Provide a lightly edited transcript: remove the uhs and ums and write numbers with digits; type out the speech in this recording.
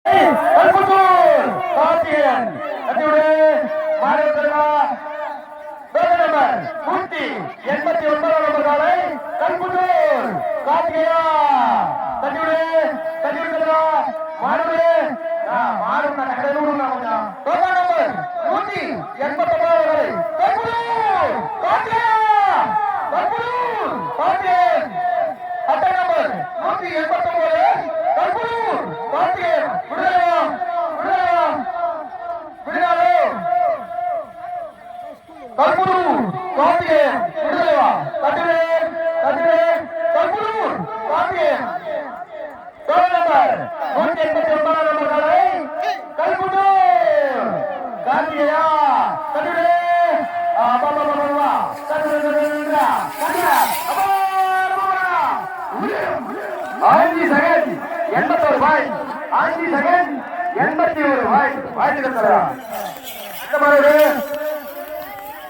கல்புத்தூர் Karthikeyan கட்டிவிடு மாநிலத்திலா number 189 number காலை கல்புத்தூர் கார்த்திகேயா கட்டிவிடு கட்டிவிடுதா மாடு மாடு கடலூர் கொஞ்சம் நம்பர் 189 காலை கல்புத்தூர் கார்த்திகேயா கல்புத்தூர் கார்த்திகேயன் அட்டை நம்பர் 189 கல்புத்தூர் கார்த்திகேயன் விடுதலாம் விடுதலாம் விடுதலே கல்புத்தூர் கார்த்திகேயன் விடுதலா கட்டிலே கட்டிலே கல்புத்தூர் கார்த்திகேயன் நம்பர் 189 நம்பர் காலை கல்புத்தூர் கார்த்திகேயா கட்டிலே அப்பா கட்டிலே கட்டிலே 5 செகண்ட் 81 ரூபாய் 5 செகண்ட் 81 ரூபாய் வாழ்த்துக்கள்.